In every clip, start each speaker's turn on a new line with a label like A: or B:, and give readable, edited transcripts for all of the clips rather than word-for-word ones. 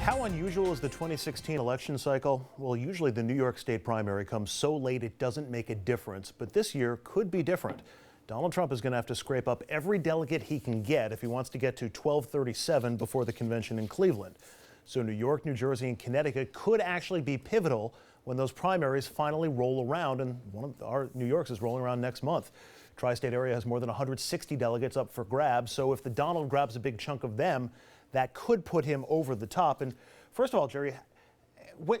A: How unusual is the 2016 election cycle? Well, usually the New York State primary comes so late it doesn't make a difference, but this year could be different. Donald Trump is going to have to scrape up every delegate he can get if he wants to get to 1237 before the convention in Cleveland. So New York, New Jersey, and Connecticut could actually be pivotal when those primaries finally roll around, and one of our New York's is rolling around next month. Tri-state area has more than 160 delegates up for grabs, so if the Donald grabs a big chunk of them, that could put him over the top. And first of all, Jerry,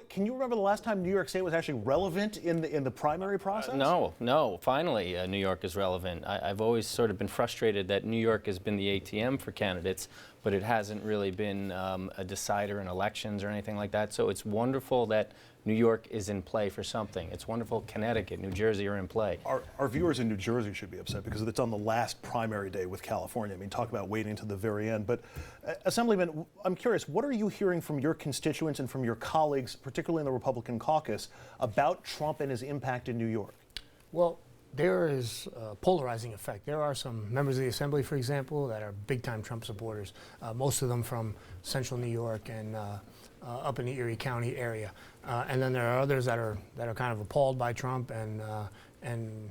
A: can you remember the last time New York State was actually relevant in the primary process?
B: No. Finally, New York is relevant. I've always sort of been frustrated that New York has been the ATM for candidates, but it hasn't really been a decider in elections or anything like that. So it's wonderful that New York is in play for something. It's wonderful Connecticut, New Jersey are in play.
A: Our viewers in New Jersey should be upset because it's on the last primary day with California. I mean, talk about waiting to the very end. But Assemblyman, I'm curious, what are you hearing from your constituents and from your colleagues, particularly in the Republican caucus, about Trump and his impact in New York?
C: Well, there is a polarizing effect. There are some members of the Assembly, for example, that are big-time Trump supporters, most of them from central New York and up in the Erie County area. And then there are others that are kind of appalled by Trump and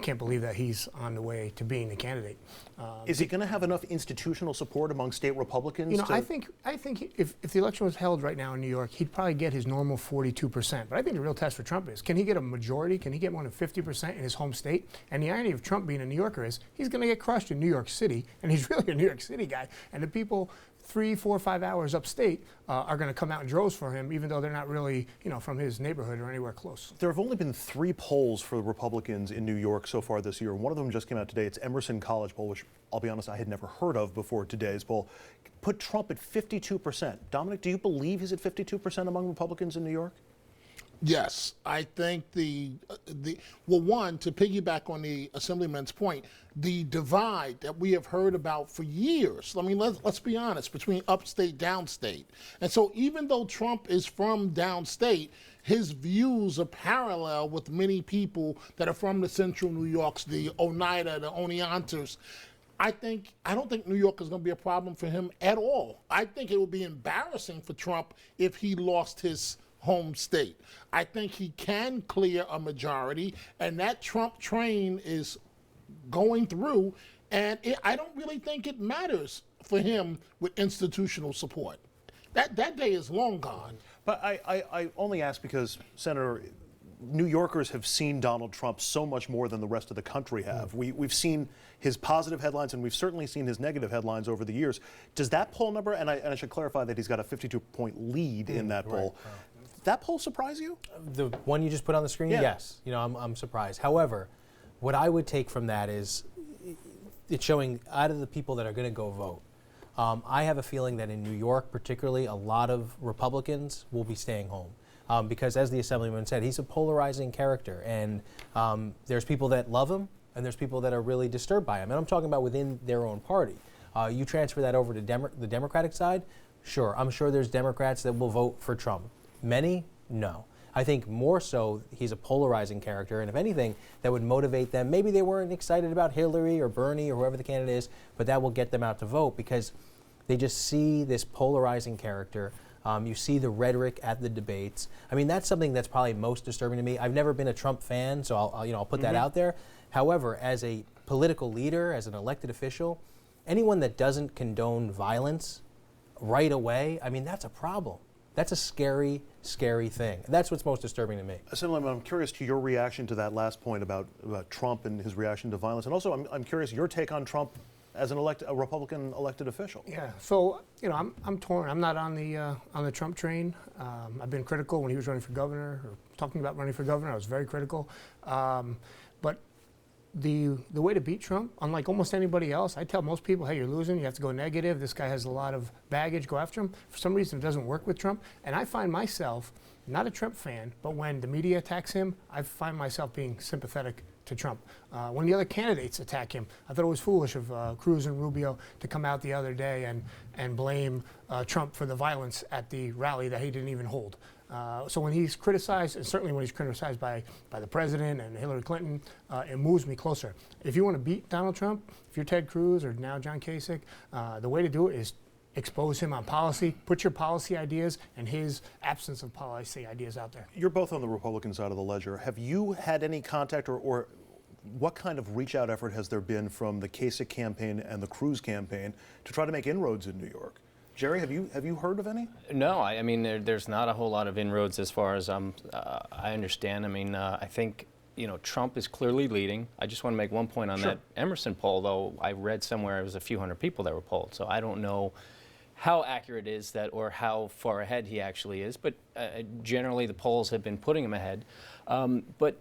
C: can't believe that he's on the way to being the candidate.
A: Is he going to have enough institutional support among state Republicans?
C: You know, I think if the election was held right now in New York, he'd probably get his normal 42%. But I think the real test for Trump is, can he get a majority? Can he get more than 50% in his home state? And the irony of Trump being a New Yorker is he's going to get crushed in New York City, and he's really a New York City guy. And the people 3, 4, 5 hours upstate are going to come out in droves for him, even though they're not really, from his neighborhood or anywhere close.
A: There have only been 3 polls for the Republicans in New York so far this year. One of them just came out today. It's Emerson College poll, which I'll be honest, I had never heard of before today's poll. Put Trump at 52%. Dominic, do you believe he's at 52% among Republicans in New York?
D: Yes, I think well, one, to piggyback on the Assemblyman's point, the divide that we have heard about for years, I mean, let's be honest, between upstate, downstate. And so even though Trump is from downstate, his views are parallel with many people that are from the central New Yorks, the Oneida, the Oneanters. I don't think New York is going to be a problem for him at all. I think it would be embarrassing for Trump if he lost his home state. I think he can clear a majority, and that Trump train is going through, and I don't really think it matters for him with institutional support. That day is long gone.
A: But I only ask because, Senator, New Yorkers have seen Donald Trump so much more than the rest of the country have. We've seen his positive headlines, and we've certainly seen his negative headlines over the years. Does that poll number, and I should clarify that he's got a 52-point lead in that poll, that poll surprise you?
E: The one you just put on the screen?
A: Yeah.
E: Yes. I'm surprised. However, what I would take from that is it's showing out of the people that are going to go vote. I have a feeling that in New York, particularly, a lot of Republicans will be staying home. Because as the Assemblyman said, he's a polarizing character. And there's people that love him, and there's people that are really disturbed by him. And I'm talking about within their own party. You transfer that over to the Democratic side, sure. I'm sure there's Democrats that will vote for Trump. Many, no. I think more so he's a polarizing character, and if anything, that would motivate them. Maybe they weren't excited about Hillary or Bernie or whoever the candidate is, but that will get them out to vote because they just see this polarizing character. You see the rhetoric at the debates. I mean, that's something that's probably most disturbing to me. I've never been a Trump fan, so I'll put that out there. However, as a political leader, as an elected official, anyone that doesn't condone violence right away, I mean, that's a problem. That's a scary, scary thing. That's what's most disturbing to me.
A: Assemblyman, I'm curious to your reaction to that last point about Trump and his reaction to violence. And also, I'm curious your take on Trump as a Republican elected official.
C: Yeah, so, I'm torn. I'm not on the Trump train. I've been critical when he was running for governor, or talking about running for governor. I was very critical. But the way to beat Trump, unlike almost anybody else, I tell most people, hey, you're losing, you have to go negative, this guy has a lot of baggage, go after him. For some reason, it doesn't work with Trump. And I find myself, not a Trump fan, but when the media attacks him, I find myself being sympathetic to Trump. When the other candidates attack him, I thought it was foolish of Cruz and Rubio to come out the other day and blame Trump for the violence at the rally that he didn't even hold. So when he's criticized, and certainly when he's criticized by the president and Hillary Clinton, it moves me closer. If you want to beat Donald Trump, if you're Ted Cruz or now John Kasich, the way to do it is expose him on policy, put your policy ideas and his absence of policy ideas out there.
A: You're both on the Republican side of the ledger. Have you had any contact or what kind of reach out effort has there been from the Kasich campaign and the Cruz campaign to try to make inroads in New York? Jerry, have you heard of any?
B: No, I mean, there's not a whole lot of inroads as far as I understand. I mean, I think, Trump is clearly leading. I just want to make one point on that Emerson poll, though. I read somewhere it was a few hundred people that were polled, so I don't know how accurate is that or how far ahead he actually is, but generally the polls have been putting him ahead. But,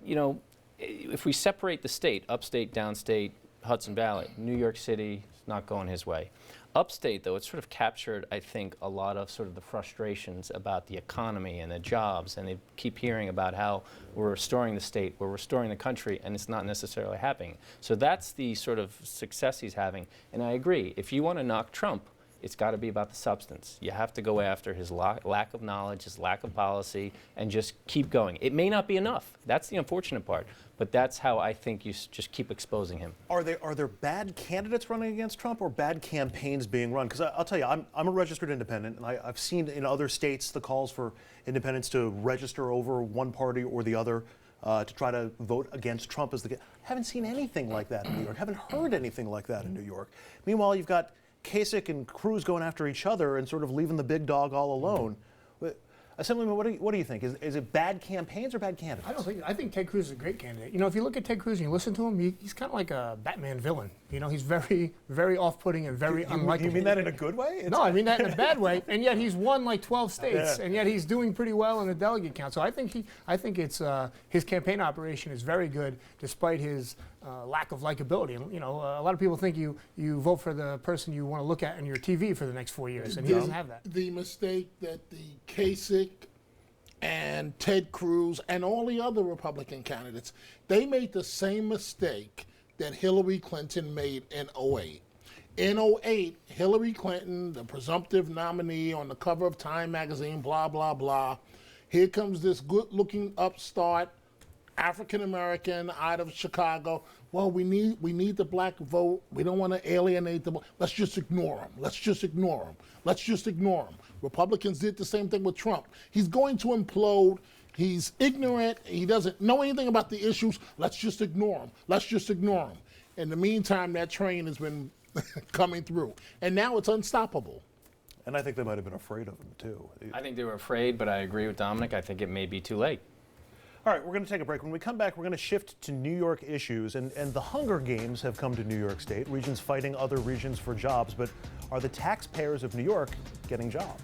B: if we separate the state, upstate, downstate, Hudson Valley, New York City is not going his way. Upstate, though, it's sort of captured, I think, a lot of sort of the frustrations about the economy and the jobs, and they keep hearing about how we're restoring the state, we're restoring the country, and it's not necessarily happening. So that's the sort of success he's having. And I agree, if you want to knock Trump, it's got to be about the substance. You have to go after his lack of knowledge, his lack of policy, and just keep going. It may not be enough. That's the unfortunate part. But that's how I think you just keep exposing him.
A: Are there bad candidates running against Trump or bad campaigns being run? Because I'll tell you, I'm a registered independent, and I've seen in other states the calls for independents to register over one party or the other to try to vote against Trump as the. Haven't seen anything like that in New York. Haven't heard anything like that in New York. Meanwhile, you've got Kasich and Cruz going after each other and sort of leaving the big dog all alone. Assemblyman, what do you think? Is it bad campaigns or bad candidates?
C: I think Ted Cruz is a great candidate. If you look at Ted Cruz and you listen to him, he's kind of like a Batman villain. He's very, very off-putting and very unlikable.
A: You mean that in a good way?
C: No, I mean that in a bad way. And yet he's won like 12 states, and yet he's doing pretty well in the delegate count. So I think it's his campaign operation is very good, despite his lack of likability. And, a lot of people think you vote for the person you want to look at on your TV for the next 4 years, and he doesn't have that.
D: The mistake that the Kasich and Ted Cruz and all the other Republican candidates, they made the same mistake that Hillary Clinton made in 2008. In 2008, Hillary Clinton, the presumptive nominee on the cover of Time magazine, blah, blah, blah. Here comes this good-looking upstart African-American out of Chicago. Well, we need the black vote. We don't want to alienate them. Let's just ignore them. Let's just ignore them. Let's just ignore them. Republicans did the same thing with Trump. He's going to implode. He's ignorant. He doesn't know anything about the issues. Let's just ignore him. Let's just ignore him. In the meantime, that train has been coming through. And now it's unstoppable.
A: And I think they might have been afraid of him, too.
B: I think they were afraid, but I agree with Dominic. I think it may be too late.
A: All right, we're going to take a break. When we come back, we're going to shift to New York issues. And the Hunger Games have come to New York State, regions fighting other regions for jobs. But are the taxpayers of New York getting jobs?